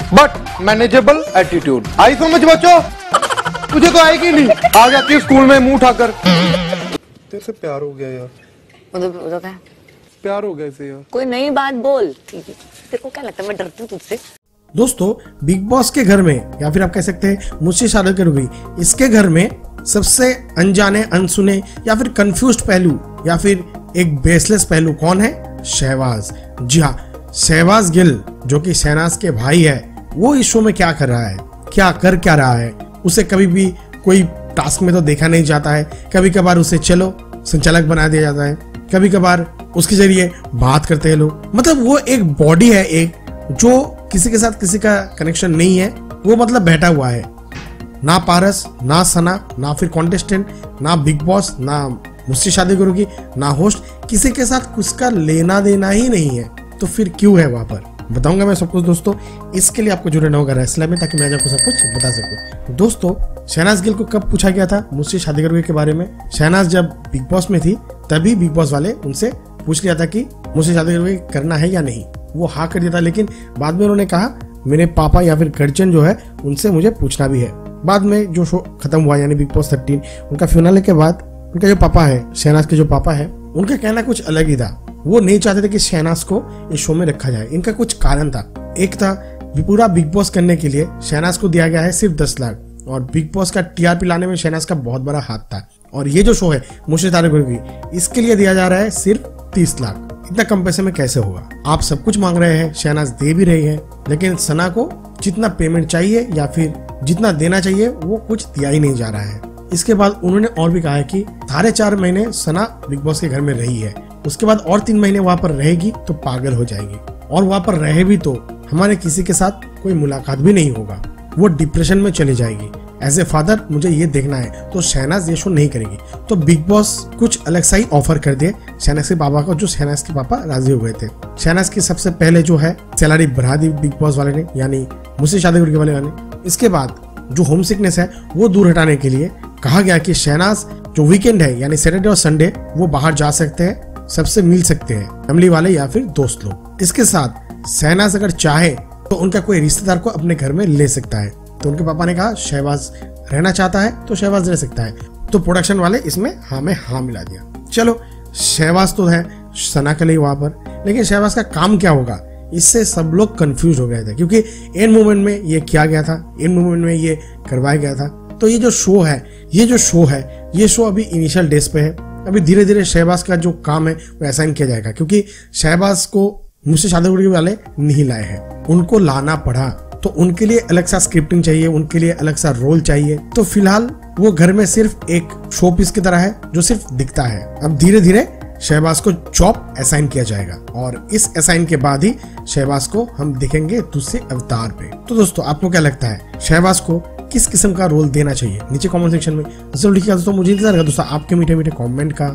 But manageable attitude. आई समझ बच्चों? तुझे तो आएगी नहीं, आ जाती है स्कूल में मुंह उठाकर। तेरे से प्यार हो गया यार। उधर क्या? प्यार हो गया इसे यार। कोई नई बात बोल। तेरे को क्या लगता है मैं डरती हूँ तुझसे? दोस्तों, बिग बॉस के घर में या फिर आप कह सकते हैं मुझसे शादी करोगी, इसके घर में सबसे अनजाने, अनसुने या फिर कंफ्यूज्ड पहलू या फिर एक बेसलेस पहलू कौन है? शहबाज। जी हाँ, शहबाज गिल जो कि शहनाज के भाई है, वो इस शो में क्या कर रहा है, क्या रहा है। उसे कभी भी कोई टास्क में तो देखा नहीं जाता है, कभी कभार उसे चलो संचालक बना दिया जाता है, कभी कभार उसके जरिए बात करते हैं लोग। मतलब वो एक बॉडी है, एक जो किसी के साथ किसी का कनेक्शन नहीं है, वो मतलब बैठा हुआ है। ना पारस, ना सना, ना फिर कॉन्टेस्टेंट, ना बिग बॉस, ना मुझसे शादी करोगी, ना होस्ट, किसी के साथ उसका लेना देना ही नहीं है। तो फिर क्यों है वहां पर? बताऊंगा मैं सब कुछ दोस्तों। इसके लिए आपको जुड़ना होगा रेसलर में, ताकि मैं आपको सब कुछ बता सकूं। दोस्तों, शहनाज गिल को कब पूछा गया था मुझसे शादी करोगे के बारे में? शहनाज जब बिग बॉस में थी तभी बिग बॉस वाले उनसे पूछ लिया था कि मुझसे शादी करोगे, करना है या नहीं। वो हाँ कर दिया था, लेकिन बाद में उन्होंने कहा मेरे पापा या फिर गर्जन जो है उनसे मुझे पूछना भी है। बाद में जो शो खत्म हुआ यानी बिग बॉस 13, उनका फिनाले के बाद उनका जो पापा है, शहनाज के जो पापा है, उनका कहना कुछ अलग ही था। वो नहीं चाहते थे कि शहनाज को इस शो में रखा जाए। इनका कुछ कारण था। एक था पूरा बिग बॉस करने के लिए शहनाज को दिया गया है सिर्फ 10 लाख, और बिग बॉस का टीआरपी लाने में शहनाज का बहुत बड़ा हाथ था। और ये जो शो है मुझसे शादी करोगी, इसके लिए दिया जा रहा है सिर्फ 30 लाख। इतना कम पैसे में कैसे होगा? आप सब कुछ मांग रहे हैं, शहनाज दे भी रही है, लेकिन सना को जितना पेमेंट चाहिए या फिर जितना देना चाहिए वो कुछ दिया ही नहीं जा रहा है। इसके बाद उन्होंने और भी कहा है कि 4.5 महीने सना बिग बॉस के घर में रही है, उसके बाद और 3 महीने वहां पर रहेगी तो पागल हो जाएगी, और वहां पर रहे भी तो हमारे किसी के साथ कोई मुलाकात भी नहीं होगा, वो डिप्रेशन में चली जाएगी। एज ए फादर मुझे ये देखना है, तो शहनाज ये शो नहीं करेगी। तो बिग बॉस कुछ अलग सा ही ऑफर कर दिए शहनाज के पापा को, जो शहनाज के पापा राजी हो गए थे। शहनाज की सबसे पहले जो है सैलरी बढ़ा दी बिग बॉस वाले ने, यानी मुझसे शादी करने वाले ने। इसके बाद जो होम सिकनेस है वो दूर हटाने के लिए कहा गया कि शहनाज जो वीकेंड है यानी सैटरडे और संडे वो बाहर जा सकते हैं, सबसे मिल सकते हैं, फैमिली वाले या फिर दोस्त लोग। इसके साथ शहनाज अगर चाहे तो उनका कोई रिश्तेदार को अपने घर में ले सकता है। तो उनके पापा ने कहा शहबाज रहना चाहता है तो शहबाज रह सकता है। तो प्रोडक्शन वाले इसमें हाँ में हाँ मिला दिया। चलो, शहबाज तो है सना के लिए वहां पर, लेकिन शहबाज का काम क्या होगा, इससे सब लोग कंफ्यूज हो गए थे, क्योंकि एंड मोमेंट में ये किया गया था, एंड मोमेंट में ये करवाया गया था। तो ये जो शो अभी इनिशियल डेज पे है। अभी धीरे धीरे शहबाज का जो काम है वो असाइन किया जाएगा, क्योंकि शहबाज को मुझसे शादी करने वाले नहीं लाए हैं, उनको लाना पड़ा। तो उनके लिए अलग सा स्क्रिप्टिंग चाहिए, उनके लिए अलग सा रोल चाहिए। तो फिलहाल वो घर में सिर्फ एक शो पीस की तरह है जो सिर्फ दिखता है। अब धीरे धीरे शहबाज को जॉब असाइन किया जाएगा, और इस असाइन के बाद ही शहबाज को हम देखेंगे दूसरे अवतार पे। तो दोस्तों, आपको क्या लगता है शहबाज को किस किस्म का रोल देना चाहिए? नीचे कमेंट सेक्शन में जरूर लिखिएगा दोस्तों। मुझे इंतजार है दोस्तों आपके मीठे मीठे कमेंट का।